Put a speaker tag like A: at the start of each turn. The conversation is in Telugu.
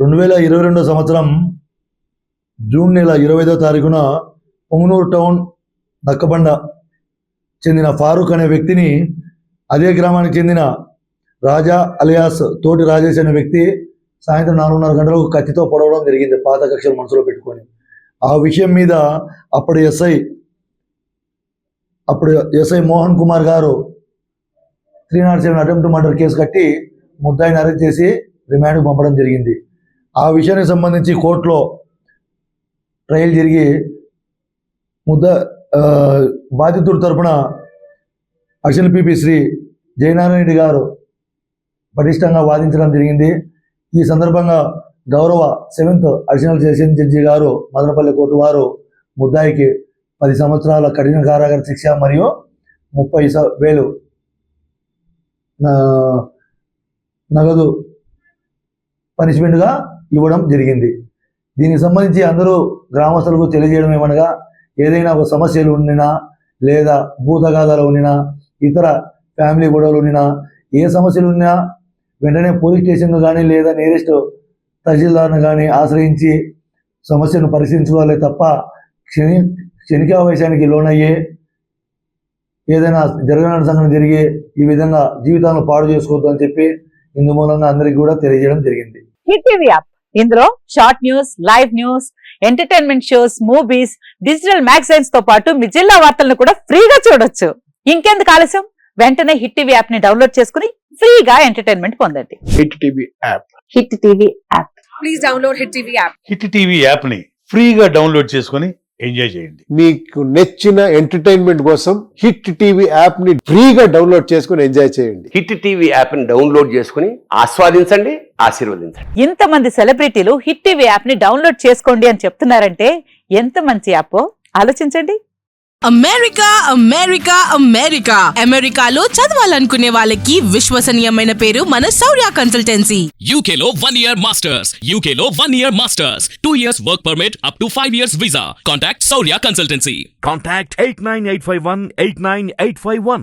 A: 2022 సంవత్సరం జూన్ నెల 25వ తారీఖున పొంగనూరు టౌన్ నక్కబండ చెందిన ఫారూక్ అనే వ్యక్తిని అదే గ్రామానికి చెందిన రాజా అలియాస్ తోటి రాజేష్ అనే వ్యక్తి సాయంత్రం 4:30 గంటలకు కత్తితో పొడవడం జరిగింది, పాత కక్షలు మనసులో పెట్టుకొని. ఆ విషయం మీద అప్పుడు ఎస్ఐ మోహన్ కుమార్ గారు 307 అటెంప్ట్ మర్డర్ కేసు కట్టి ముద్దాయిని అరెస్ట్ చేసి రిమాండ్కు పంపడం జరిగింది. ఆ విషయానికి సంబంధించి కోర్టులో ట్రయల్ జరిగి బాధితుల తరపున అడిషనల్ పిపి శ్రీ జయనారాయణ రెడ్డి గారు పటిష్టంగా వాదించడం జరిగింది. ఈ సందర్భంగా గౌరవ 7th అడిషనల్ సెషన్ జడ్జి గారు మదనపల్లి కోర్టు వారు ముద్దాయికి 10 సంవత్సరాల కఠిన కారాగార శిక్ష మరియు 30,000 నగదు పనిష్మెంట్గా ఇవ్వడం జరిగింది. దీనికి సంబంధించి అందరూ గ్రామస్తులకు తెలియజేయడం ఏమనగా, ఏదైనా ఒక సమస్యలు ఉండినా లేదా భూతగాథలు ఉండినా ఇతర ఫ్యామిలీ గొడవలు ఉండినా ఏ సమస్యలు ఉన్నా వెంటనే పోలీస్ స్టేషన్ను కానీ లేదా నియరెస్ట్ తహసీల్దార్ను కానీ ఆశ్రయించి సమస్యను పరిశీలించుకోవాలి తప్ప క్షణికావేశానికి లోనయ్యే ఏదైనా జరగని సంఘటన జరిగి ఈ విధంగా జీవితాలను పాడు చేసుకోవద్దు అని చెప్పి ఇందు మూలంగా అందరికీ కూడా తెలియజేయడం జరిగింది.
B: హిట్ టీవీ యాప్, ఇందులో short news, live news, entertainment shows, movies, digital magazines తో పాటు మీ జిల్లా వార్తలను కూడా ఫ్రీగా చూడొచ్చు. ఇంకెందుకు ఆలస్యం, వెంటనే హిట్ టీవీ యాప్ ని డౌన్లోడ్ చేసుకుని ఫ్రీగా ఎంటర్టైన్మెంట్ పొందండి.
C: Hit TV app,
B: hit TV app,
D: please download hit TV app.
E: Hit TV app ని ఫ్రీగా డౌన్లోడ్ చేసుకుని ఎంజాయ్ చేయండి.
C: మీకు నచ్చిన ఎంటర్టైన్మెంట్ కోసం హిట్ టీవీ యాప్ ని ఫ్రీగా డౌన్లోడ్ చేసుకుని ఎంజాయ్ చేయండి.
F: హిట్ టీవీ యాప్ ని డౌన్లోడ్ చేసుకుని ఆస్వాదించండి, ఆశీర్వదించండి.
B: ఇంతమంది సెలబ్రిటీలు హిట్ టీవీ యాప్ ని డౌన్లోడ్ చేసుకోండి అని చెప్తున్నారంటే ఎంత మంచి యాప్ ఆలోచించండి.
G: అమెరికా అమెరికా అమెరికా అమెరికాలో చదవాలనుకునే వాళ్ళకి విశ్వసనీయమైన పేరు మన శౌర్య కన్సల్టెన్సీ.
H: UK లో 1 year masters, UK లో 1 year masters, 2 years work permit up to 5 years visa. Contact Saurya Consultancy.
I: Contact 89851 89851.